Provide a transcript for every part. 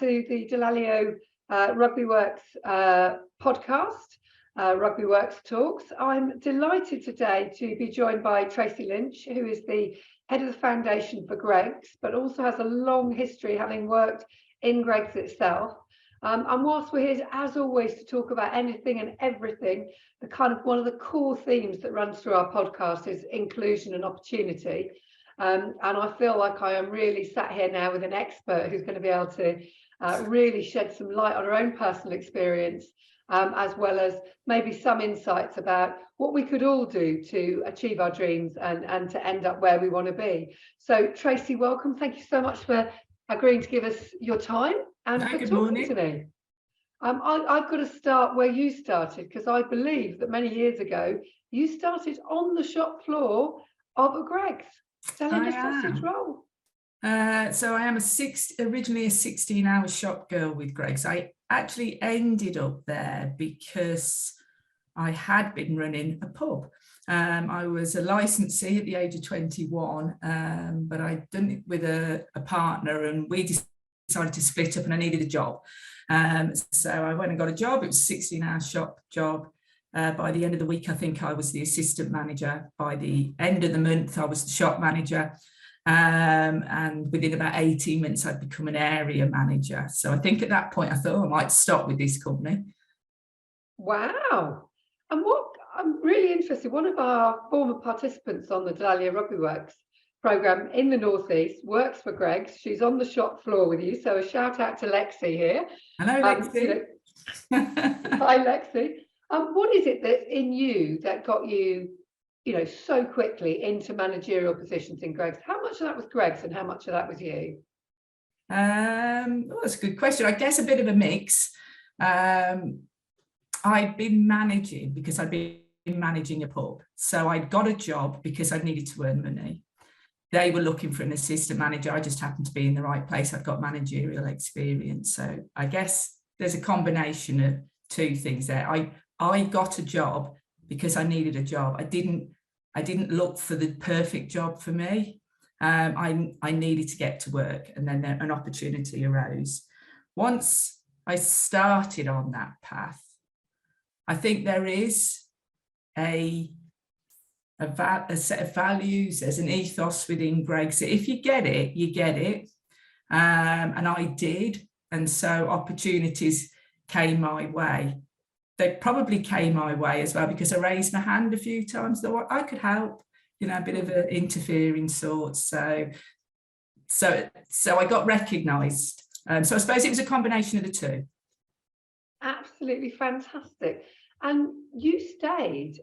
to the Dallaglio RugbyWorks podcast, RugbyWorks Talks. I'm delighted today to be joined by Tracy Lynch, who is the head of the foundation for Greggs, but also has a long history having worked in Greggs itself. And whilst we're here, as always, to talk about anything and everything, the kind of one of the core themes that runs through our podcast is inclusion and opportunity. And I feel like I am really sat here now with an expert who's going to be able to really shed some light on her own personal experience, as well as maybe some insights about what we could all do to achieve our dreams and to end up where we want to be. So, Tracy, welcome. Thank you so much for agreeing to give us your time and for talking to me. I've got to start where you started, because I believe that many years ago you started on the shop floor of a Greggs selling a sausage roll. So I am originally a 16-hour shop girl with Greggs. I actually ended up there because I had been running a pub. I was a licensee at the age of 21, but I'd done it with a partner, and we decided to split up and I needed a job. So I went and got a job. It was a 16-hour shop job. By the end of the week, I think I was the assistant manager. By the end of the month, I was the shop manager. And within about 18 months, I'd become an area manager. So I think at that point, I thought, I might stop with this company. Wow. And I'm really interested, one of our former participants on the Dallaglio RugbyWorks programme in the Northeast works for Greggs. She's on the shop floor with you. So a shout out to Lexi here. Hello, Lexi. Hi, Lexi. What is it that in you that got you, so quickly into managerial positions in Greggs? How much of that was Greggs and how much of that was you? That's a good question. I guess a bit of a mix. I'd been managing because I'd been managing a pub. So I'd got a job because I needed to earn money. They were looking for an assistant manager. I just happened to be in the right place. I've got managerial experience. So I guess there's a combination of two things there. I got a job because I needed a job. I didn't look for the perfect job for me. I needed to get to work, and then an opportunity arose. Once I started on that path, I think there is a set of values, there's an ethos within Greggs. If you get it, you get it. And I did. And so opportunities came my way. They probably came my way as well because I raised my hand a few times, though I could help, a bit of an interfering sort. So I got recognised. So I suppose it was a combination of the two. Absolutely fantastic. And you stayed.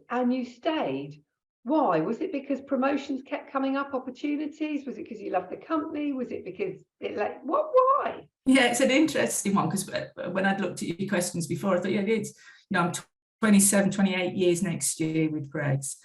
Why? Was it because promotions kept coming up, opportunities? Was it because you loved the company? Was it because why? Yeah, it's an interesting one, because when I'd looked at your questions before, I thought, it's, I'm 27, 28 years next year with Greggs.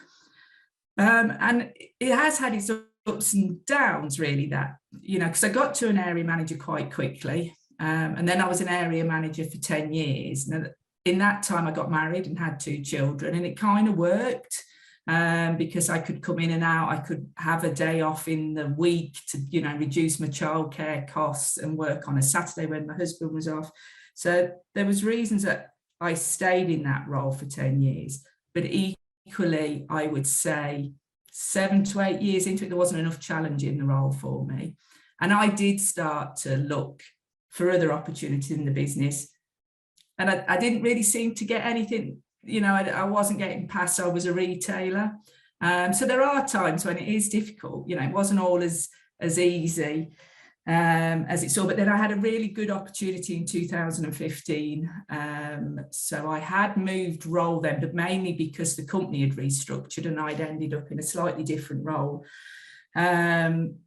And it has had its ups and downs, really, that, because I got to an area manager quite quickly. And then I was an area manager for 10 years. Now, in that time, I got married and had 2 children, and it kind of worked. Because I could come in and out, I could have a day off in the week to, reduce my childcare costs and work on a Saturday when my husband was off. So there was reasons that I stayed in that role for 10 years. But equally, I would say 7 to 8 years into it, there wasn't enough challenge in the role for me. And I did start to look for other opportunities in the business. And I didn't really seem to get anything. I wasn't getting past. I was a retailer. So there are times when it is difficult. It wasn't all as easy as it's all. But then I had a really good opportunity in 2015. So I had moved role then, but mainly because the company had restructured and I'd ended up in a slightly different role. And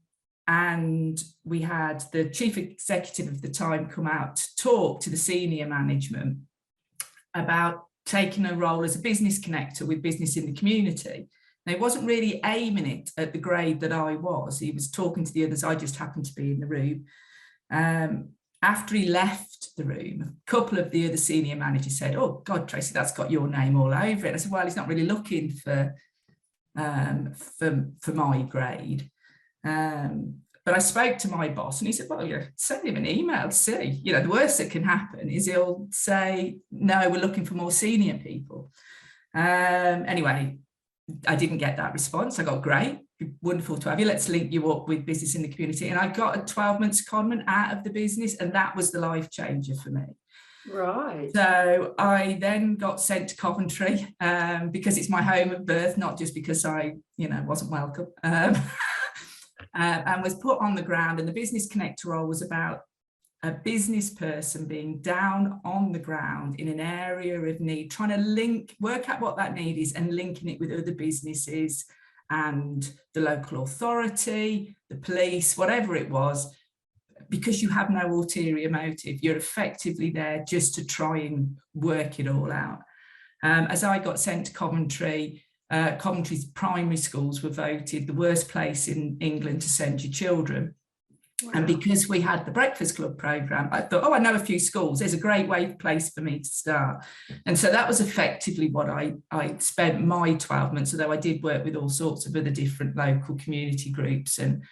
we had the chief executive of the time come out to talk to the senior management about taking a role as a business connector with business in the community. Now, he wasn't really aiming it at the grade that I was. He was talking to the others. I just happened to be in the room. After he left the room, a couple of the other senior managers said, "Oh God, Tracy, that's got your name all over it." I said, "Well, he's not really looking for my grade." But I spoke to my boss and he said, well, send him an email to see. The worst that can happen is he'll say, no, we're looking for more senior people. Anyway, I didn't get that response. I got, great, wonderful to have you. Let's link you up with business in the community. And I got a 12-month secondment out of the business, and that was the life changer for me. Right. So I then got sent to Coventry because it's my home of birth, not just because I, wasn't welcome. And was put on the ground, and the business connector role was about a business person being down on the ground in an area of need, trying to work out what that need is and linking it with other businesses and the local authority, the police, whatever it was, because you have no ulterior motive. You're effectively there just to try and work it all out. As I got sent to Coventry, Coventry's primary schools were voted the worst place in England to send your children. Wow. And because we had the Breakfast Club programme, I thought, I know a few schools. There's a great place for me to start. And so that was effectively what I spent my 12 months, although I did work with all sorts of other different local community groups. And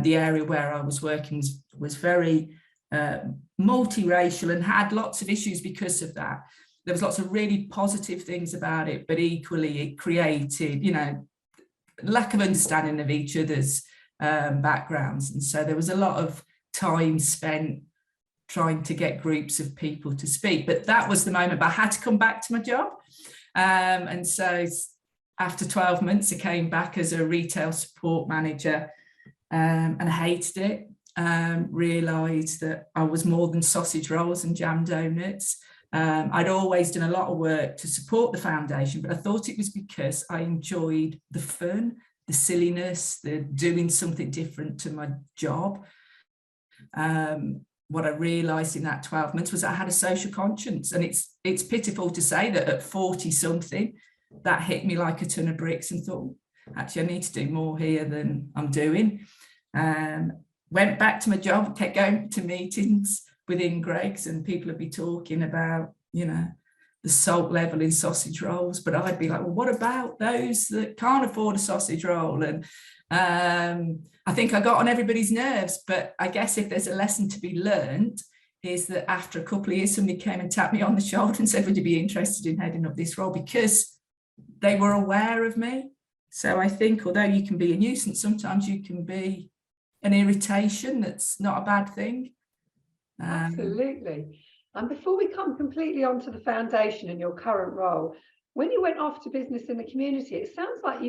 the area where I was working was very multiracial and had lots of issues because of that. There was lots of really positive things about it, but equally it created, lack of understanding of each other's backgrounds. And so there was a lot of time spent trying to get groups of people to speak. But that was the moment, but I had to come back to my job. And so after 12 months, I came back as a retail support manager and I hated it. Realised that I was more than sausage rolls and jam donuts. I'd always done a lot of work to support the foundation, but I thought it was because I enjoyed the fun, the silliness, the doing something different to my job. What I realised in that 12 months was I had a social conscience, and it's pitiful to say that at 40 something, that hit me like a ton of bricks, and thought, actually, I need to do more here than I'm doing. Went back to my job, kept going to meetings within Greggs, and people would be talking about, the salt level in sausage rolls, but I'd be like, well, what about those that can't afford a sausage roll? And I think I got on everybody's nerves, but I guess if there's a lesson to be learned, is that after a couple of years, somebody came and tapped me on the shoulder and said, would you be interested in heading up this role? Because they were aware of me. So I think although you can be a nuisance, sometimes you can be an irritation. That's not a bad thing. Absolutely. And before we come completely onto the foundation and your current role, when you went off to business in the community, it sounds like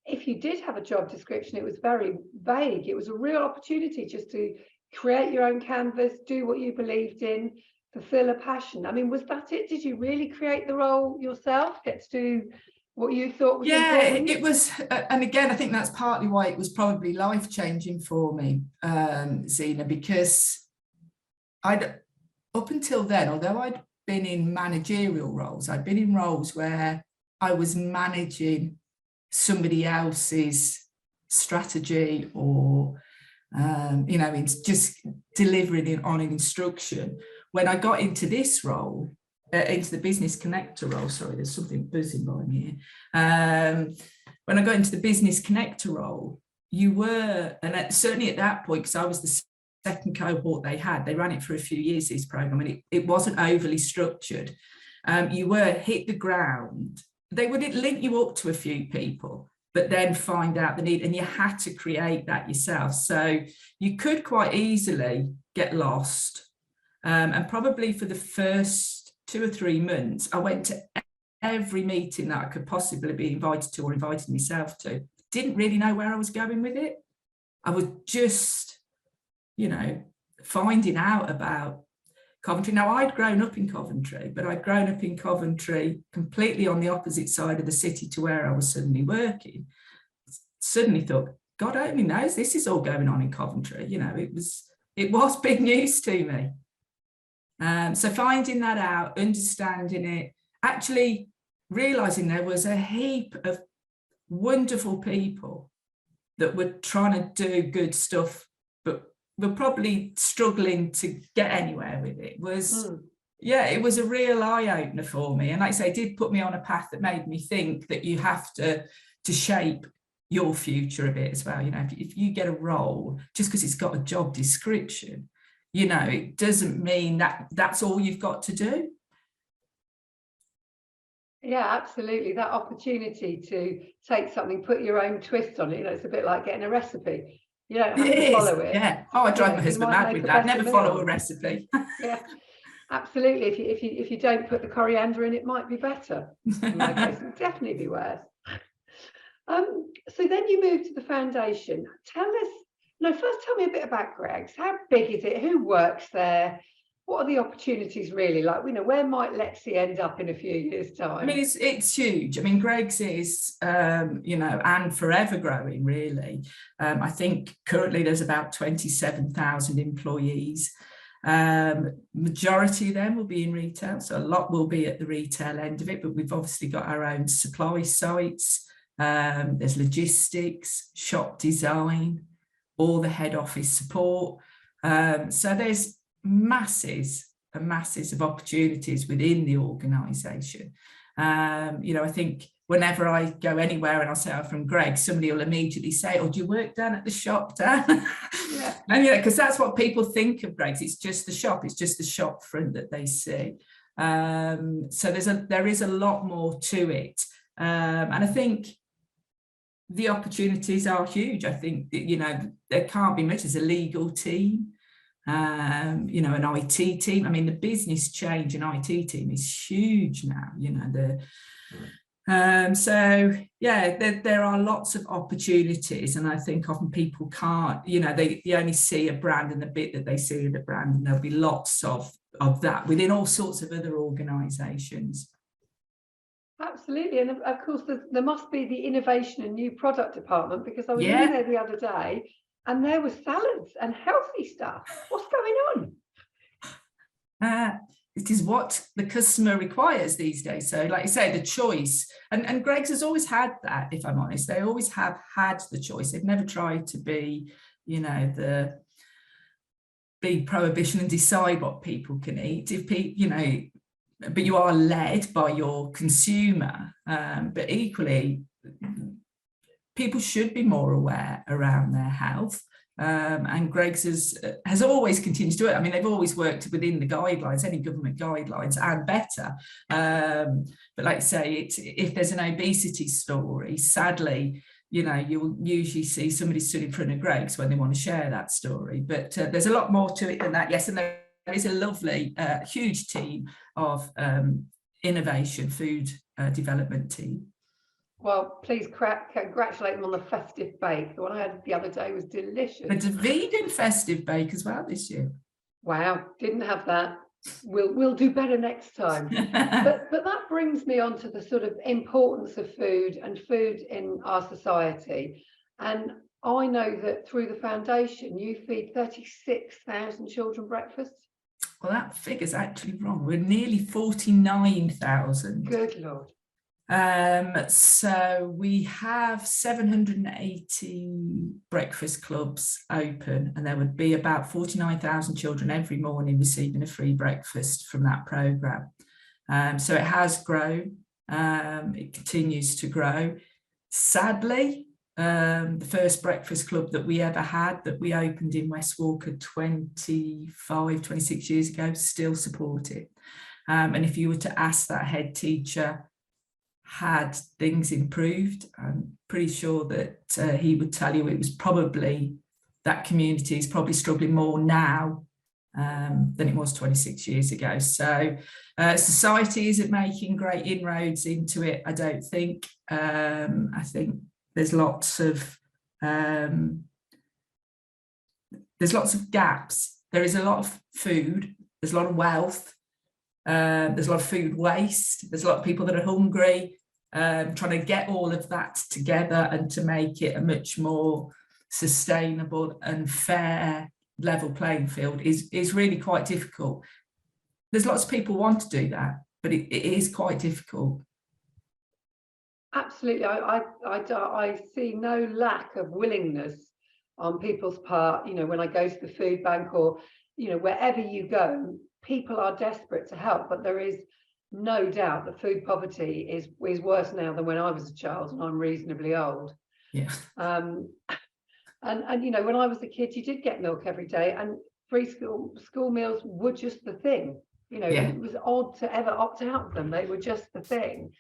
if you did have a job description, it was very vague. It was a real opportunity just to create your own canvas, do what you believed in, fulfill a passion. I mean, was that it? Did you really create the role yourself, get to do what you thought was important? It was, and again, I think that's partly why it was probably life-changing for me, Zenna, because up until then, although I'd been in managerial roles, I'd been in roles where I was managing somebody else's strategy or, it's just delivering it on an instruction. When I got into this role, into the business connector role, sorry, there's something buzzing by me here. When I got into the business connector role, you were, and certainly at that point, because I was the second cohort they ran it for a few years, this program, and it wasn't overly structured. You were hit the ground. They would link you up to a few people, but then find out the need, and you had to create that yourself. So you could quite easily get lost. And probably for the first 2 or 3 months, I went to every meeting that I could possibly be invited to or invited myself to. Didn't really know where I was going with it. I was just finding out about Coventry. Now, I'd grown up in Coventry, but I'd grown up in Coventry completely on the opposite side of the city to where I was suddenly working. Suddenly thought, God only knows this is all going on in Coventry. It was big news to me. So finding that out, understanding it, actually realising there was a heap of wonderful people that were trying to do good stuff, but were probably struggling to get anywhere with it. It was a real eye-opener for me. And like I say, it did put me on a path that made me think that you have to shape your future a bit as well. If you get a role just because it's got a job description, it doesn't mean that that's all you've got to do. Yeah, absolutely. That opportunity to take something, put your own twist on it, it's a bit like getting a recipe. You don't have to follow it. Yeah. Oh, I drive my husband mad with that. Never follow a recipe. Yeah, absolutely. If you don't put the coriander in, it might be better. In my case, it would definitely be worse. So then you moved to the foundation. First tell me a bit about Greggs. How big is it? Who works there? What are the opportunities really like? Where might Lexi end up in a few years' time? I mean, it's huge. I mean, Greggs is, and forever growing, really. I think currently there's about 27,000 employees. Majority of them will be in retail, so a lot will be at the retail end of it, but we've obviously got our own supply sites. There's logistics, shop design, all the head office support. So there's masses of opportunities within the organisation. I think whenever I go anywhere and I'll say I'm from Greggs, somebody will immediately say, "Oh, do you work down at the shop, Dan?" Yeah. And because that's what people think of Greggs. It's just the shop. It's just the shop front that they see. So there is a lot more to it, and I think the opportunities are huge. I think there can't be much. There's a legal team. An IT team. I mean, the business change and IT team is huge now. There are lots of opportunities, and I think often people can't. They only see a brand and the bit that they see of the brand, and there'll be lots of that within all sorts of other organisations. Absolutely, and of course there must be the innovation and new product department, because I was in there the other day. And there were salads and healthy stuff. What's going on? It is what the customer requires these days. So like you say, the choice. And Greggs has always had that, if I'm honest. They always have had the choice. They've never tried to be, the big prohibition and decide what people can eat. But you are led by your consumer. But equally, people should be more aware around their health, and Greggs has always continued to do it. I mean, they've always worked within the guidelines, any government guidelines, and better. But like I say, if there's an obesity story, sadly, you'll usually see somebody stood in front of Greggs when they want to share that story. But there's a lot more to it than that. Yes, and there is a lovely, huge team of innovation, food development team. Well, please congratulate them on the festive bake. The one I had the other day was delicious. It's a vegan festive bake as well this year. Wow, didn't have that. We'll do better next time. but that brings me on to the sort of importance of food and food in our society. And I know that through the foundation, you feed 36,000 children breakfast. Well, that figure's actually wrong. We're nearly 49,000. Good Lord. So we have 780 breakfast clubs open, and there would be about 49,000 children every morning receiving a free breakfast from that programme. So it has grown. It continues to grow. Sadly, the first breakfast club that we ever had, that we opened in West Walker 26 years ago, still support it. And if you were to ask that head teacher, had things improved, I'm pretty sure that he would tell you it was probably, that community is probably struggling more now than it was 26 years ago. So society isn't making great inroads into it, I don't think. I think there's lots of gaps. There is a lot of food, there's a lot of wealth, there's a lot of food waste, there's a lot of people that are hungry, trying to get all of that together and to make it a much more sustainable and fair level playing field is really quite difficult. There's lots of people want to do that, but it is quite difficult. Absolutely. I see no lack of willingness on people's part. When I go to the food bank or, wherever you go, people are desperate to help, but there is no doubt that food poverty is worse now than when I was a child, and I'm reasonably old. Yeah. And you know, when I was a kid, you did get milk every day, and free school meals were just the thing. You know, Yeah. it was odd to ever opt out of them. They were just the thing.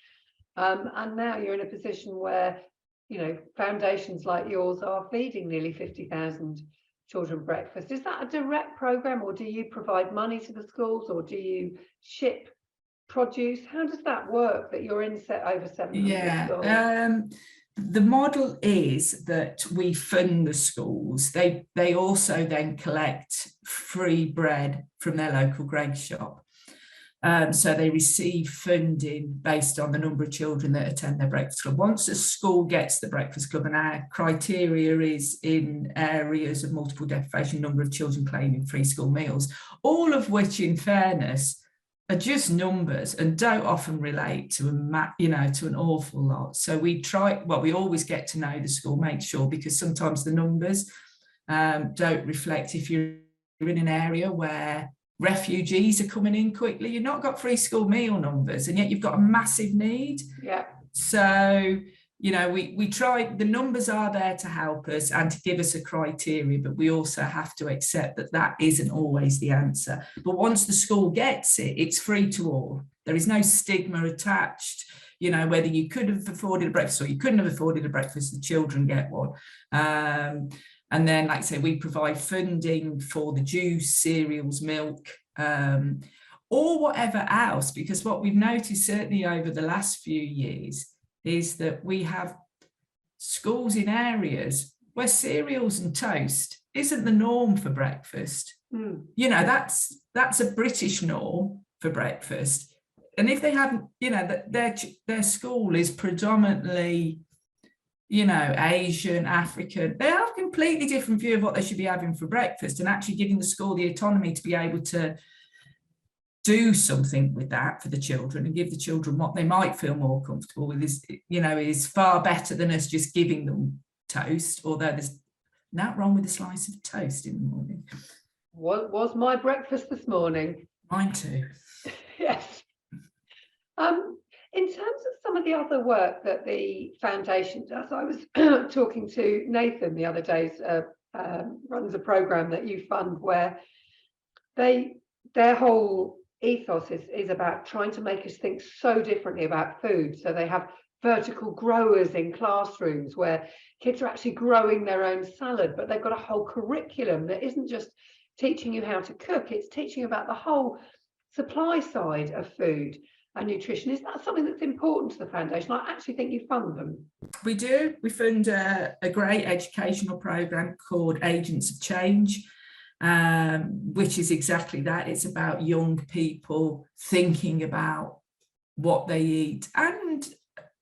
And now you're in a position where, you know, foundations like yours are feeding nearly 50,000 children breakfast. Is that a direct program, or do you provide money to the schools, or do you ship produce? How does that work, that you're in over 700 schools? The model is that we fund the schools. They also then collect free bread from their local Greggs shop. So they receive funding based on the number of children that attend their breakfast club. Once a school gets the breakfast club, and our criteria is in areas of multiple deprivation, number of children claiming free school meals, all of which, in fairness, are just numbers and don't often relate to to an awful lot. So we always get to know the school, make sure, because sometimes the numbers don't reflect. If you're in an area where refugees are coming in quickly, you've not got free school meal numbers, and yet you've got a massive need. Yeah. So, you know, we try, the numbers are there to help us and to give us a criteria, but we also have to accept that that isn't always the answer. But once the school gets it, it's free to all. There is no stigma attached, you know, whether you could have afforded a breakfast or you couldn't have afforded a breakfast, the children get one. And then, like I say, we provide funding for the juice, cereals, milk, or whatever else, because what we've noticed certainly over the last few years is that we have schools in areas where cereals and toast isn't the norm for breakfast. You know, that's a British norm for breakfast. And if they haven't, you know, their school is predominantly, you know, Asian, African, they have a completely different view of what they should be having for breakfast, and actually giving the school the autonomy to be able to do something with that for the children and give the children what they might feel more comfortable with is far better than us just giving them toast, although there's nothing wrong with a slice of toast in the morning. What was my breakfast this morning? Mine too. Yes. In terms of some of the other work that the foundation does, I was talking to Nathan the other day, runs a program that you fund where their whole ethos is about trying to make us think so differently about food. So they have vertical growers in classrooms where kids are actually growing their own salad, but they've got a whole curriculum that isn't just teaching you how to cook, it's teaching you about the whole supply side of food and nutrition. Is that something that's important to the foundation? I actually think you fund them. We do. We fund a great educational program called Agents of Change, which is exactly that. It's about young people thinking about what they eat and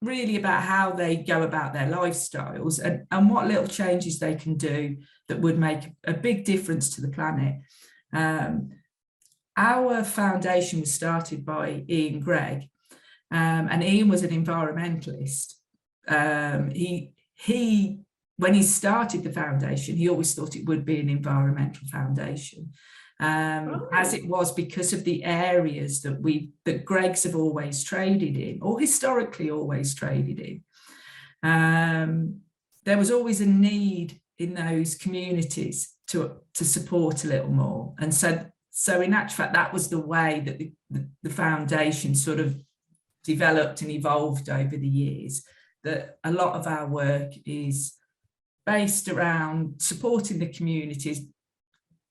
really about how they go about their lifestyles and what little changes they can do that would make a big difference to the planet. Our foundation was started by Ian Gregg, and Ian was an environmentalist. He when he started the foundation, he always thought it would be an environmental foundation, as it was, because of the areas that Greggs have always traded in, or historically always traded in. There was always a need in those communities to support a little more, and so in actual fact, that was the way that the foundation sort of developed and evolved over the years. That a lot of our work is based around supporting the communities,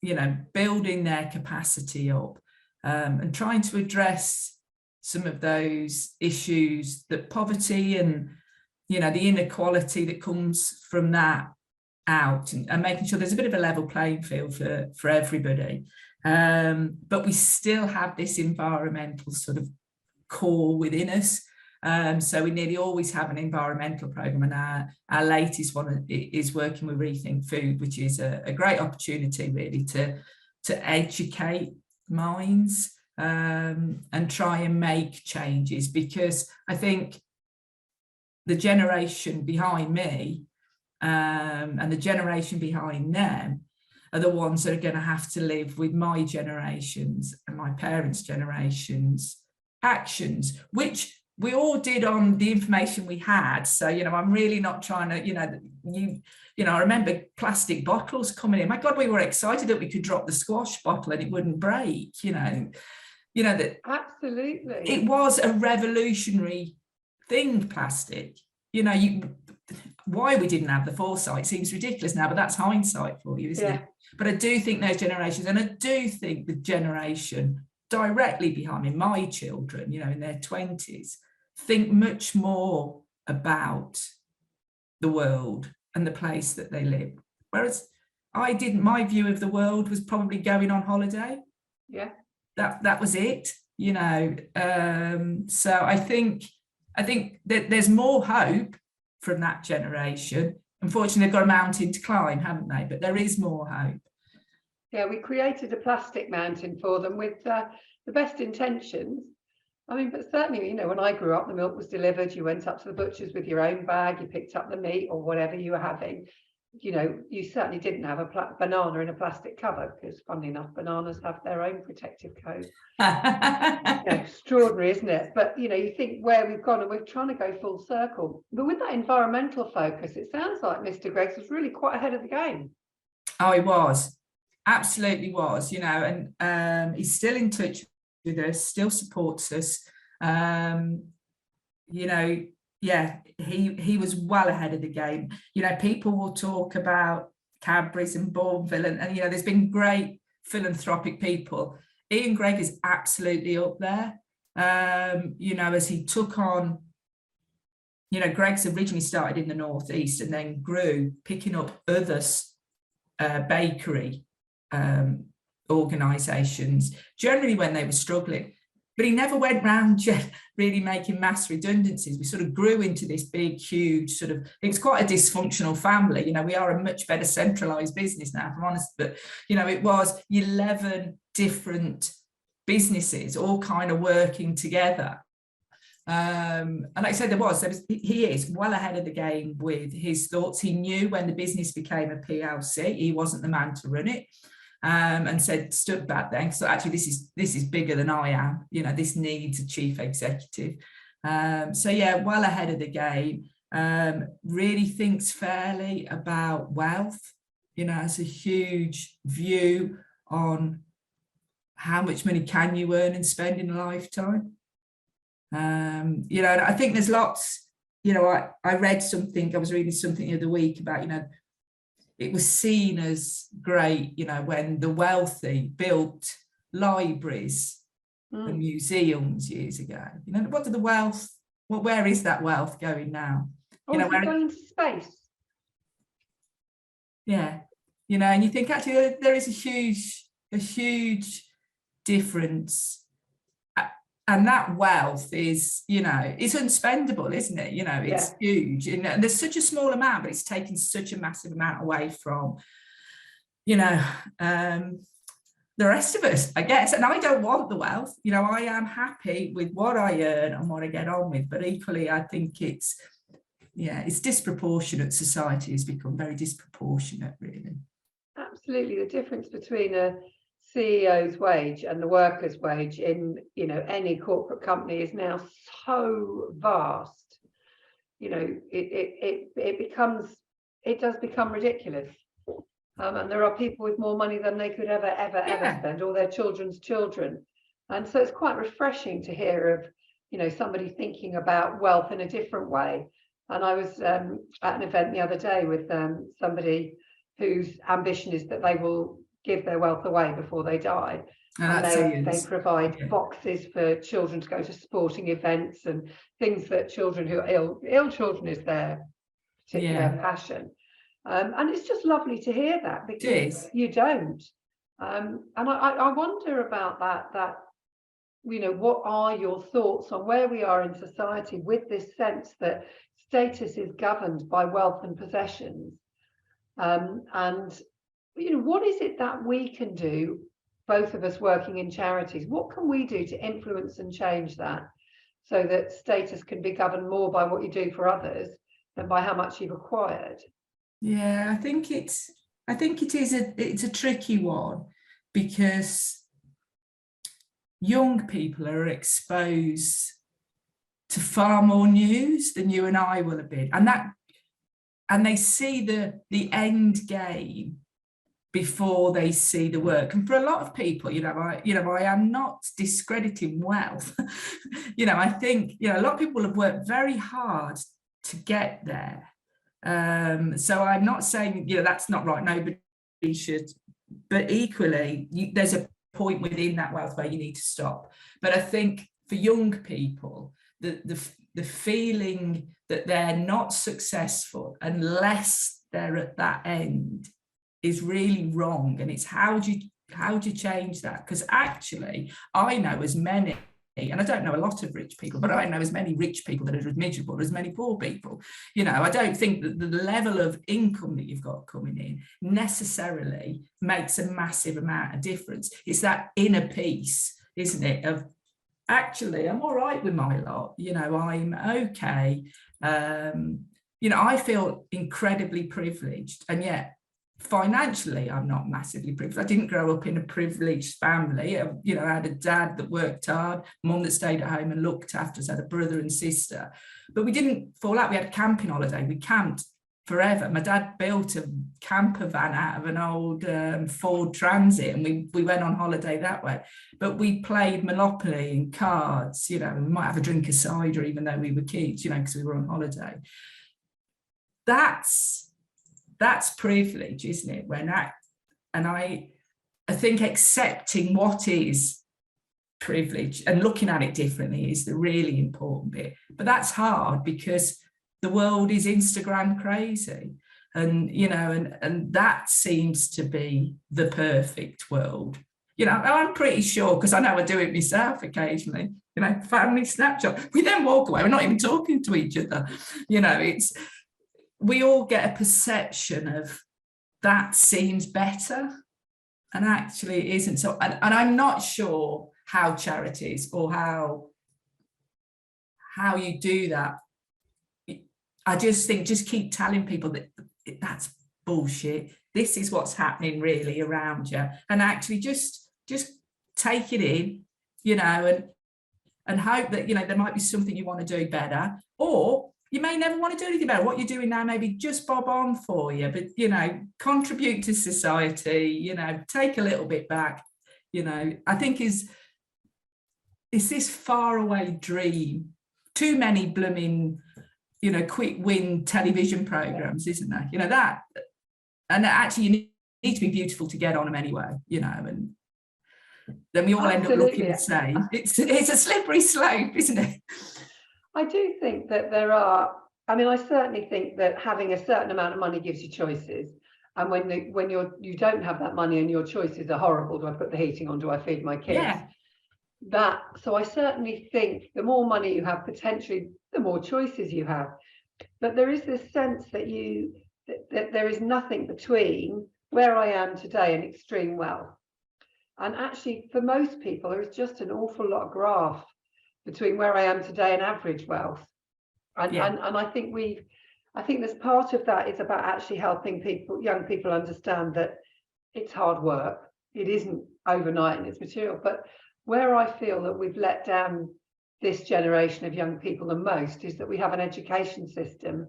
you know, building their capacity up, and trying to address some of those issues, that poverty and, you know, the inequality that comes from that out, and making sure there's a bit of a level playing field for everybody. But we still have this environmental sort of core within us. So we nearly always have an environmental program, and our latest one is working with Rethink Food, which is a great opportunity really to educate minds and try and make changes, because I think the generation behind me and the generation behind them are the ones that are going to have to live with my generations and my parents' generations' actions, which we all did on the information we had. So, I'm really not trying to, I remember plastic bottles coming in. My God, we were excited that we could drop the squash bottle and it wouldn't break, that absolutely. It was a revolutionary thing, plastic. Why we didn't have the foresight seems ridiculous now, but that's hindsight for you, isn't it? But I do think those generations, and I do think the generation directly behind me, my children, in their 20s, think much more about the world and the place that they live. Whereas I didn't. My view of the world was probably going on holiday. Yeah. That was it, So I think that there's more hope from that generation. Unfortunately, they've got a mountain to climb, haven't they? But there is more hope. Yeah, we created a plastic mountain for them with the best intentions. I mean, but certainly, when I grew up, the milk was delivered. You went up to the butcher's with your own bag. You picked up the meat or whatever you were having. You certainly didn't have a banana in a plastic cover because, funnily enough, bananas have their own protective code. Extraordinary, isn't it? But, you think where we've gone, and we're trying to go full circle. But with that environmental focus, it sounds like Mr. Greggs was really quite ahead of the game. Oh, he was. Absolutely was, and he's still in touch with us, still supports us. He was well ahead of the game. People will talk about Cadbury's and Bourneville, and there's been great philanthropic people. Ian Gregg is absolutely up there. As he took on, Gregg's originally started in the Northeast and then grew, picking up other bakery organisations, generally when they were struggling. But he never went round really making mass redundancies. We sort of grew into this big, huge it's quite a dysfunctional family. We are a much better centralised business now, if I'm honest. But, it was 11 different businesses all kind of working together. And like I said, he is well ahead of the game with his thoughts. He knew when the business became a PLC, he wasn't the man to run it. And stood back then. So actually, this is bigger than I am. This needs a chief executive. Well ahead of the game. Really thinks fairly about wealth. Has a huge view on how much money can you earn and spend in a lifetime. And I think there's lots. I read something. I was reading something the other week about it was seen as great, when the wealthy built libraries and museums years ago. What did the wealth? Where is that wealth going now? Is it going to space? Yeah, and you think actually there is a huge difference. And that wealth is, it's unspendable, isn't it? It's huge. And there's such a small amount, but it's taken such a massive amount away from, the rest of us, I guess. And I don't want the wealth. I am happy with what I earn and what I get on with. But equally, I think it's disproportionate. Society has become very disproportionate, really. Absolutely. The difference between a CEO's wage and the worker's wage in any corporate company is now so vast. It does become ridiculous, and there are people with more money than they could ever spend, or their children's children. And so it's quite refreshing to hear of somebody thinking about wealth in a different way. And I was at an event the other day with somebody whose ambition is that they will give their wealth away before they die. And they provide boxes for children to go to sporting events and things that children who are ill children is their particular passion. And it's just lovely to hear that, because you don't. And I wonder about that, what are your thoughts on where we are in society with this sense that status is governed by wealth and possessions? What is it that we can do, both of us working in charities? What can we do to influence and change that, so that status can be governed more by what you do for others than by how much you've acquired? Yeah, I think it's a tricky one, because young people are exposed to far more news than you and I will have been, and they see the end game before they see the work. And for a lot of people, I am not discrediting wealth. I think, a lot of people have worked very hard to get there. So I'm not saying, that's not right. Nobody should, but equally, there's a point within that wealth where you need to stop. But I think for young people, the feeling that they're not successful unless they're at that end is really wrong. And it's how do you change that? Because actually, I know as many, and I don't know a lot of rich people, but I know as many rich people that are as miserable as many poor people. I don't think that the level of income that you've got coming in necessarily makes a massive amount of difference. It's that inner peace, isn't it, of actually, I'm all right with my lot, I'm okay. I feel incredibly privileged, and yet financially, I'm not massively privileged. I didn't grow up in a privileged family. I had a dad that worked hard, mum that stayed at home and looked after us, had a brother and sister. But we didn't fall out. We had a camping holiday. We camped forever. My dad built a camper van out of an old Ford Transit, and we went on holiday that way. But we played Monopoly and cards, we might have a drink of cider even though we were kids, because we were on holiday. That's privilege, isn't it? I think accepting what is privilege and looking at it differently is the really important bit. But that's hard because the world is Instagram crazy, and and that seems to be the perfect world. I'm pretty sure, because I know I do it myself occasionally. Family snapshot. We then walk away. We're not even talking to each other. We all get a perception of that seems better, and actually it isn't. So, and I'm not sure how charities or how you do that. I just think, just keep telling people that that's bullshit. This is what's happening really around you, and actually just take it in, and hope that there might be something you want to do better, or you may never want to do anything better. What you're doing now maybe just bob on for you, but, contribute to society, take a little bit back, I think is this faraway dream. Too many blooming, quick win television programs, isn't there? That, and actually you need to be beautiful to get on them anyway, and then we all end up looking the same. It's a slippery slope, isn't it? I do think that I certainly think that having a certain amount of money gives you choices. And when you don't have that money and your choices are horrible, do I put the heating on? Do I feed my kids? Yeah. So I certainly think the more money you have, potentially, the more choices you have. But there is this sense that there is nothing between where I am today and extreme wealth. And actually, for most people, there is just an awful lot of graph between where I am today and average wealth. And I think there's part of that is about actually helping young people understand that it's hard work. It isn't overnight and it's material. But where I feel that we've let down this generation of young people the most is that we have an education system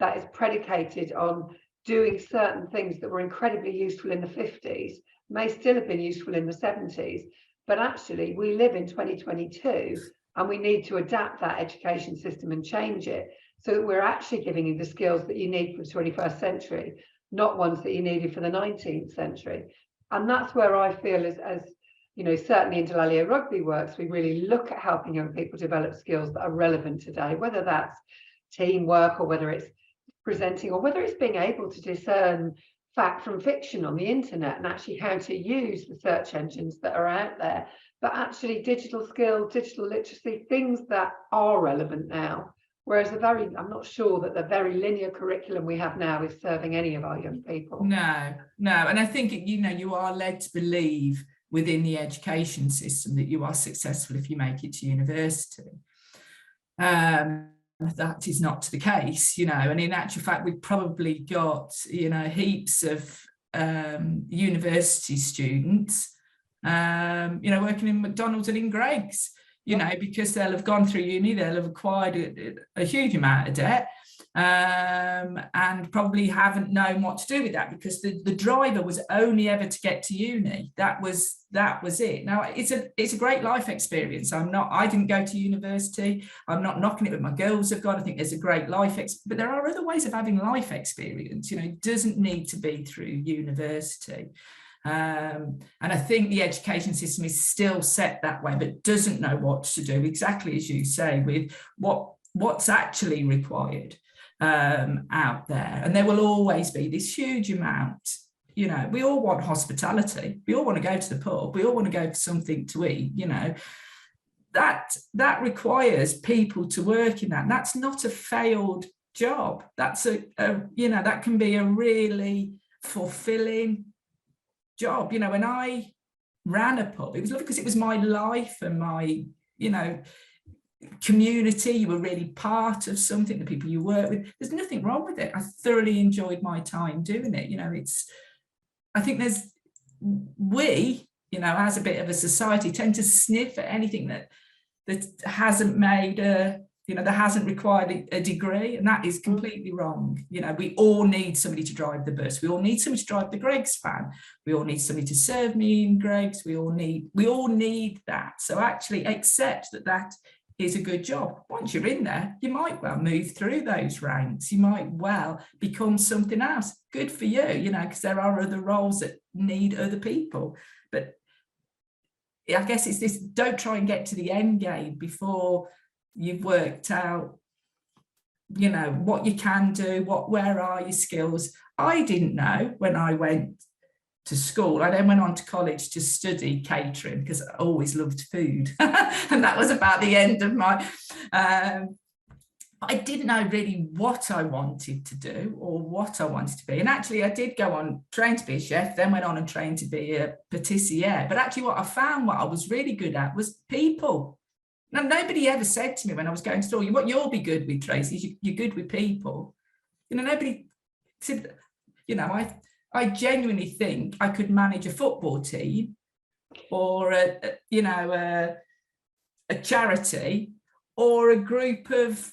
that is predicated on doing certain things that were incredibly useful in the 50s, may still have been useful in the 70s. But actually, we live in 2022. And we need to adapt that education system and change it so that we're actually giving you the skills that you need for the 21st century, not ones that you needed for the 19th century. And that's where I feel as certainly in Dallaglio RugbyWorks, we really look at helping young people develop skills that are relevant today, whether that's teamwork or whether it's presenting or whether it's being able to discern fact from fiction on the internet and actually how to use the search engines that are out there. But actually digital skills, digital literacy, things that are relevant now. Whereas I'm not sure that the very linear curriculum we have now is serving any of our young people. No. And I think, you are led to believe within the education system that you are successful if you make it to university. That is not the case, and in actual fact, we've probably got, heaps of university students, working in McDonald's and in Greggs, you know, because they'll have gone through uni, they'll have acquired a huge amount of debt, and probably haven't known what to do with that, because the driver was only ever to get to uni. That was it. Now it's a great life experience. I didn't go to university. I'm not knocking it, with my girls have gone. I think there's a great life but there are other ways of having life experience. You know, it doesn't need to be through university. And I think the education system is still set that way, but doesn't know what to do, exactly as you say, with what's actually required out there. And there will always be this huge amount. You know, we all want hospitality. We all want to go to the pub. We all want to go for something to eat. You know, that requires people to work in that. And that's not a failed job. That's that can be a really fulfilling job. You know, when I ran a pub, it was lovely because it was my life and my, you know, community. You were really part of something, the people you work with. There's nothing wrong with it. I thoroughly enjoyed my time doing it. You know, I think we, you know, as a bit of a society, tend to sniff at anything that hasn't made that hasn't required a degree, and that is completely wrong. You know, we all need somebody to drive the bus. We all need somebody to drive the Greggs van. We all need somebody to serve me in Greggs. We all need that. So actually accept that is a good job. Once you're in there, you might well move through those ranks. You might well become something else. Good for you, you know, because there are other roles that need other people. But I guess it's this, don't try and get to the end game before you've worked out, you know, what you can do, where are your skills. I didn't know when I went to school. I then went on to college to study catering because I always loved food. And that was about the end of my, I didn't know really what I wanted to do or what I wanted to be. And actually I did go on, train to be a chef, then went on and trained to be a patissiere. But actually what I found, what I was really good at was people. Now, nobody ever said to me when I was going to school, what you'll be good with, Tracy, you're good with people. You know, nobody said, you know, I genuinely think I could manage a football team or a charity or a group of,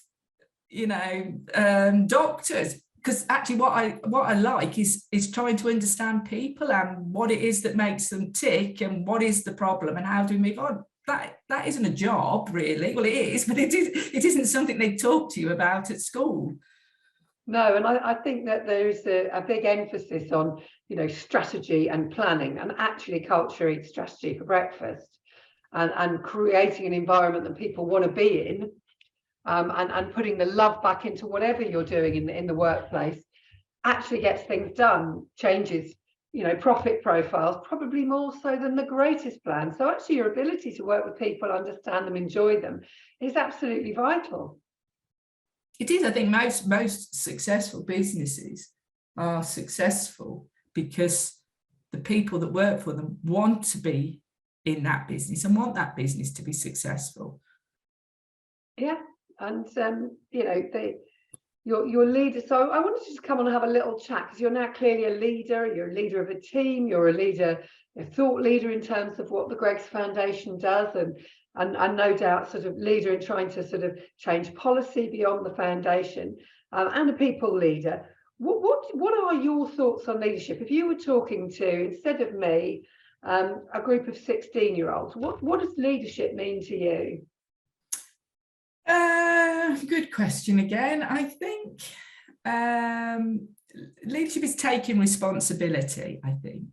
you know, doctors. Because actually what I like is trying to understand people and what it is that makes them tick and what is the problem and how do we move on. That isn't a job, really. Well, it is, but it isn't something they talk to you about at school. No, and I think that there is a big emphasis on, you know, strategy and planning, and actually culture eats strategy for breakfast, and creating an environment that people want to be in, and putting the love back into whatever you're doing in the workplace actually gets things done, changes, you know, profit profiles, probably more so than the greatest plan. So actually your ability to work with people, understand them, enjoy them is absolutely vital. It is. I think most successful businesses are successful because the people that work for them want to be in that business and want that business to be successful. Yeah, and you know, your leader. So I wanted to just come on and have a little chat because you're now clearly a leader. You're a leader of a team. You're a leader, a thought leader in terms of what the Greggs Foundation does, and no doubt sort of leader in trying to sort of change policy beyond the foundation, and a people leader. What are your thoughts on leadership? If you were talking to, instead of me, a group of 16-year-olds, what does leadership mean to you? Good question again. I think leadership is taking responsibility, I think.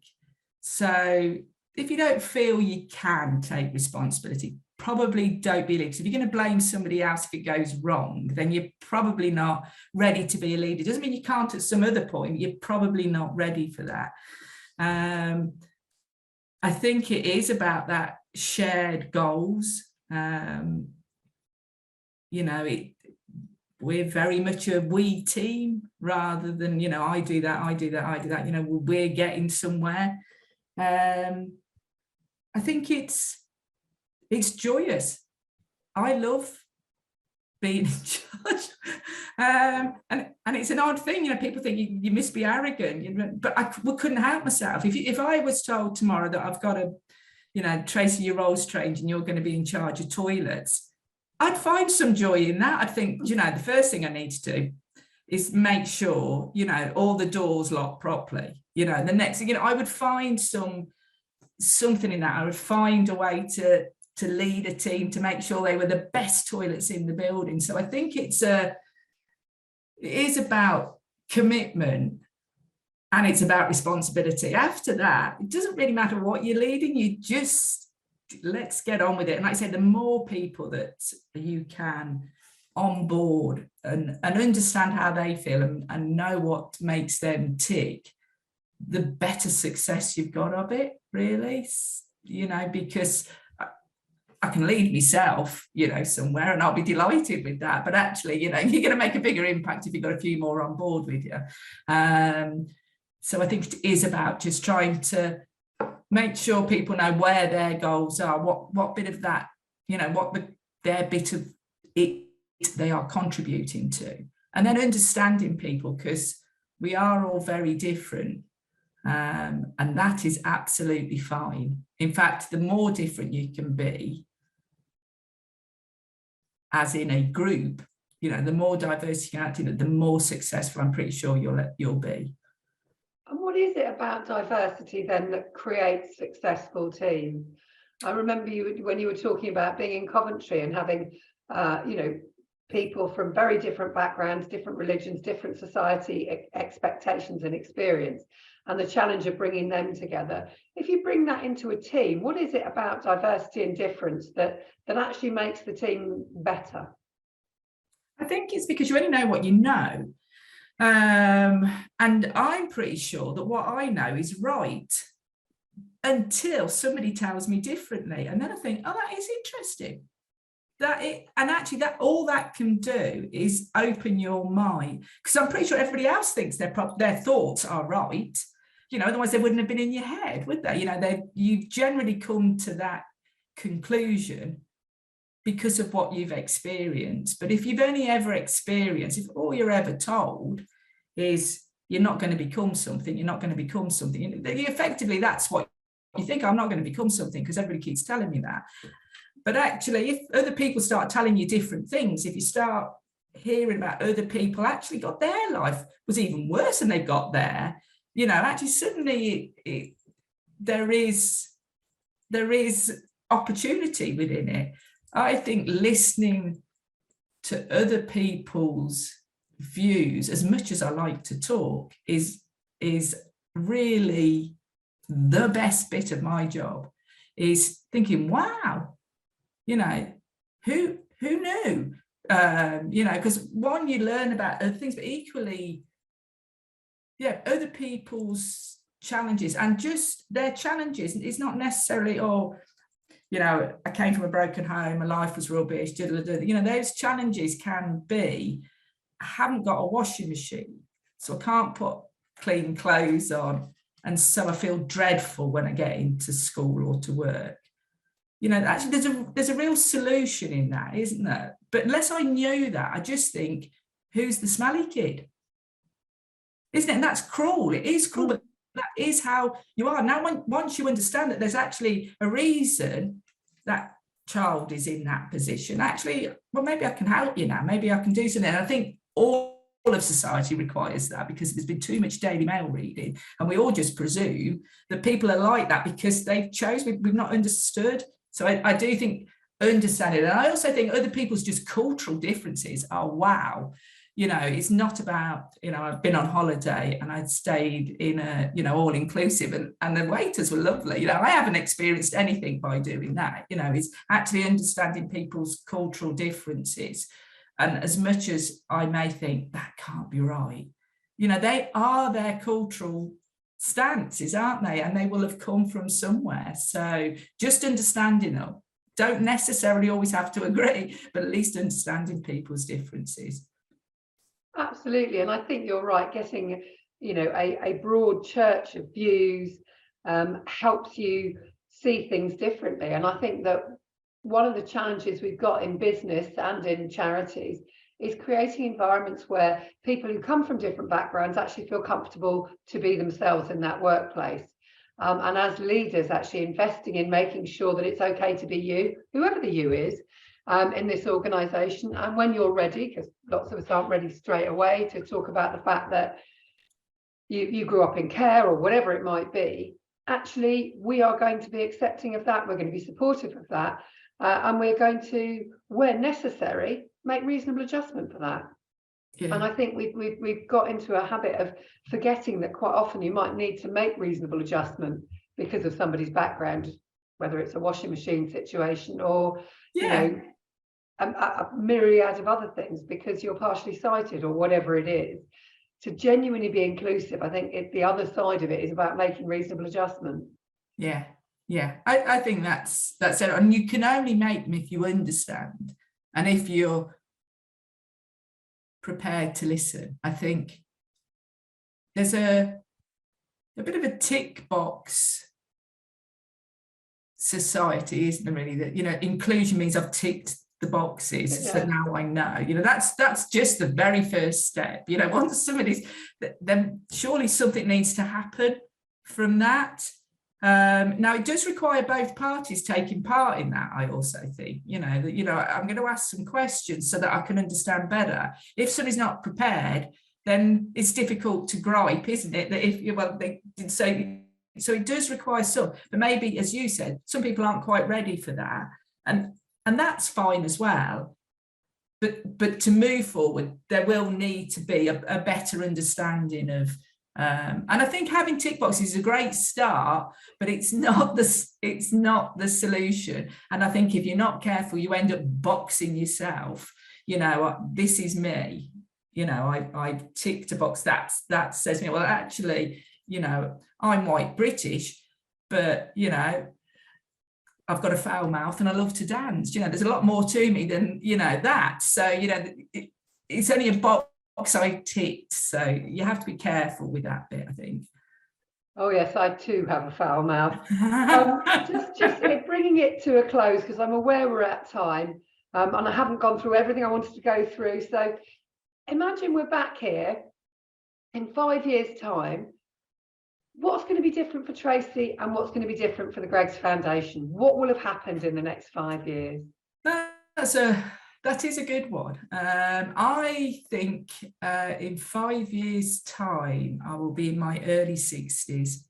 So if you don't feel you can take responsibility, probably don't be a leader. So if you're going to blame somebody else if it goes wrong, then you're probably not ready to be a leader. Doesn't mean you can't at some other point. You're probably not ready for that. I think it is about that shared goals. You know, we're very much a we team rather than, you know, I do that. You know, we're getting somewhere. I think it's joyous. I love being in charge. And it's an odd thing, you know, people think you must be arrogant, but I couldn't help myself. If I was told tomorrow that I've got to, Tracy, your role's changed and you're going to be in charge of toilets. I'd find some joy in that. I'd think, the first thing I need to do is make sure, all the doors lock properly. The next thing, I would find something in that. I would find a way to lead a team to make sure they were the best toilets in the building. So I think it is about commitment and it's about responsibility. After that, it doesn't really matter what you're leading, you just let's get on with it. And like I said, the more people that you can onboard and understand how they feel and know what makes them tick, the better success you've got of it, really. Because I can lead myself, somewhere, and I'll be delighted with that. But actually, you're going to make a bigger impact if you've got a few more on board with you. So I think it is about just trying to make sure people know where their goals are, what bit of that, their bit of it they are contributing to, and then understanding people, because we are all very different. And that is absolutely fine. In fact, the more different you can be, as in a group, the more diverse you can act in it, the more successful I'm pretty sure you'll be. And what is it about diversity then that creates successful teams? I remember when you were talking about being in Coventry and having, people from very different backgrounds, different religions, different society expectations and experience, and the challenge of bringing them together. If you bring that into a team, what is it about diversity and difference that actually makes the team better? I think it's because you only know what you know. And I'm pretty sure that what I know is right until somebody tells me differently. And then I think, that is interesting. That all that can do is open your mind, because I'm pretty sure everybody else thinks their thoughts are right. Otherwise they wouldn't have been in your head, would they? You've generally come to that conclusion because of what you've experienced. But if you've only ever experienced, if all you're ever told is you're not going to become something, effectively that's what you think. I'm not going to become something because everybody keeps telling me that. But actually, if other people start telling you different things, if you start hearing about other people actually got their life was even worse than they got there, actually suddenly there is opportunity within it. I think listening to other people's views, as much as I like to talk, is really the best bit of my job, is thinking, wow, who knew? Because one, you learn about other things, but equally, other people's challenges, and just their challenges. It's not necessarily, I came from a broken home, my life was rubbish, those challenges can be, I haven't got a washing machine, so I can't put clean clothes on, and so I feel dreadful when I get into school or to work. Actually there's a real solution in that, isn't there? But unless I knew that, I just think, who's the smelly kid? Isn't it? And that's cruel. It is cruel, but that is how you are. Now, once you understand that there's actually a reason that child is in that position, actually, well, maybe I can help you now. Maybe I can do something. And I think all of society requires that, because there's been too much Daily Mail reading, and we all just presume that people are like that because they've chosen. We've not understood. So I do think understanding, and I also think other people's just cultural differences are wow. It's not about, I've been on holiday and I'd stayed in a, all inclusive, and the waiters were lovely. I haven't experienced anything by doing that. It's actually understanding people's cultural differences. And as much as I may think that can't be right, they are their cultural stances, aren't they? And they will have come from somewhere. So just understanding them, don't necessarily always have to agree, but at least understanding people's differences. Absolutely. And I think you're right. Getting, a broad church of views helps you see things differently. And I think that one of the challenges we've got in business and in charities is creating environments where people who come from different backgrounds actually feel comfortable to be themselves in that workplace. and as leaders actually investing in making sure that it's okay to be you, whoever the you is, in this organisation. And when you're ready, because lots of us aren't ready straight away, to talk about the fact that you grew up in care or whatever it might be, actually we are going to be accepting of that, we're going to be supportive of that, and we're going to, where necessary, make reasonable adjustment for that. Yeah. And I think we've got into a habit of forgetting that quite often you might need to make reasonable adjustment because of somebody's background, whether it's a washing machine situation or you know, a myriad of other things, because you're partially sighted or whatever it is. To genuinely be inclusive, I think the other side of it is about making reasonable adjustment. Yeah. I think that's it. And you can only make them if you understand and if you're prepared to listen. I think there's a bit of a tick box society, isn't there, really, that, you know, inclusion means I've ticked the boxes, so now I know, you know, that's just the very first step. You know, once somebody's, then surely something needs to happen from that. Now it does require both parties taking part in that. I also think, you know, that, you know, I'm going to ask some questions so that I can understand better. If somebody's not prepared, then it's difficult to gripe, isn't it? That if they did say, so it does require some, but maybe, as you said, some people aren't quite ready for that, and that's fine as well. But to move forward, there will need to be a better understanding of. And I think having tick boxes is a great start, but it's not the solution. And I think if you're not careful, you end up boxing yourself. You know, this is me. You know, I ticked a box that says me. Well, actually, you know, I'm white British, but you know, I've got a foul mouth and I love to dance. You know, there's a lot more to me than, you know, that. So, you know, it's only a box I ticked, so you have to be careful with that bit, I think. Oh yes, I too have a foul mouth. just bringing it to a close, because I'm aware we're at time, and I haven't gone through everything I wanted to go through. So imagine we're back here in 5 years' time. What's going to be different for Tracy, and what's going to be different for the Greggs Foundation? What will have happened in the next 5 years? That is a good one. I think in 5 years' time, I will be in my early 60s.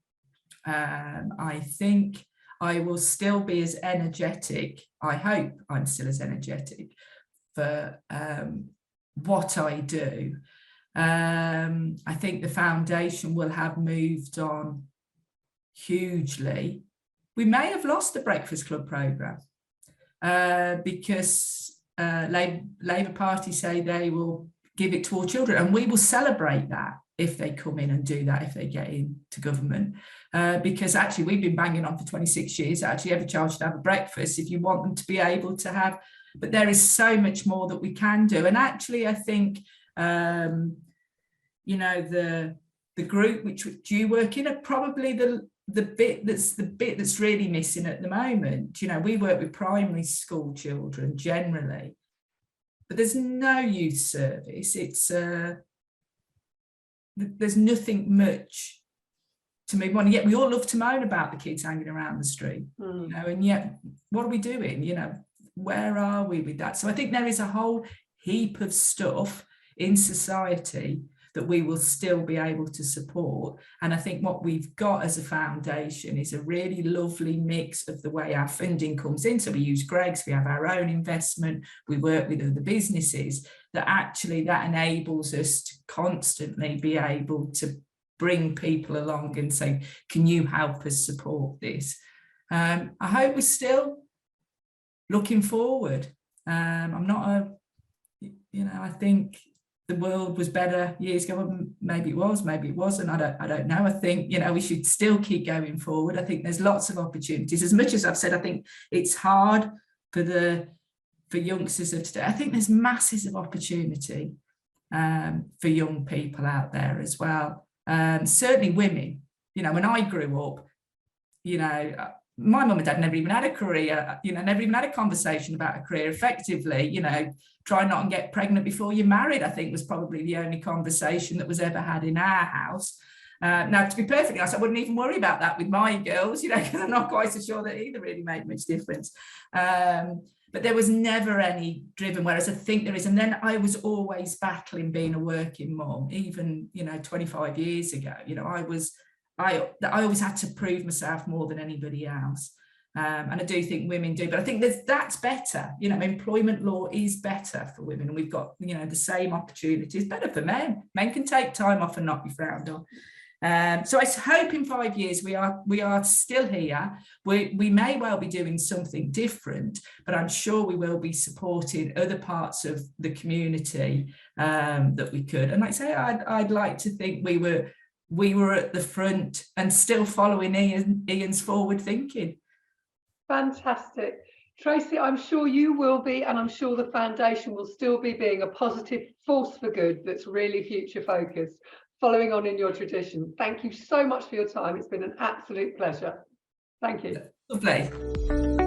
I think I will still be as energetic. I hope I'm still as energetic for what I do. I think the foundation will have moved on hugely. We may have lost the Breakfast Club programme because Labour Party say they will give it to all children, and we will celebrate that if they come in and do that, if they get into government, because actually we've been banging on for 26 years, actually every child should have a breakfast if you want them to be able to have, but there is so much more that we can do. And actually I think you know, the group which you work in are probably the bit that's really missing at the moment. You know, we work with primary school children generally, but there's no youth service. It's there's nothing much to move on. Yet we all love to moan about the kids hanging around the street, you know, and yet what are we doing? You know, where are we with that? So I think there is a whole heap of stuff in society that we will still be able to support. And I think what we've got as a foundation is a really lovely mix of the way our funding comes in. So we use Greggs, we have our own investment, we work with other businesses, that enables us to constantly be able to bring people along and say, can you help us support this? I hope we're still looking forward. I'm not I think the world was better years ago. Maybe it was, maybe it wasn't. I don't know. I think, you know, we should still keep going forward. I think there's lots of opportunities. As much as I've said, I think it's hard for youngsters of today. I think there's masses of opportunity for young people out there as well. Certainly women. You know, when I grew up, you know, my mum and dad never even had a career, you know, never even had a conversation about a career. Effectively, you know, try not and get pregnant before you're married, I think was probably the only conversation that was ever had in our house. Now, to be perfectly honest, I wouldn't even worry about that with my girls, you know, because I'm not quite so sure that either really made much difference. But there was never any driven, whereas I think there is. And then I was always battling being a working mum, even, you know, 25 years ago. You know, I always had to prove myself more than anybody else. And I do think women do, but I think that's better. You know, employment law is better for women, and we've got, you know, the same opportunities, better for men. Men can take time off and not be frowned on. So I hope in 5 years we are still here. We may well be doing something different, but I'm sure we will be supporting other parts of the community that we could. And like I say, I'd like to think we were at the front and still following Ian's forward thinking. Fantastic. Tracy, I'm sure you will be, and I'm sure the foundation will still be being a positive force for good that's really future focused, following on in your tradition. Thank you so much for your time. It's been an absolute pleasure. Thank you. Lovely.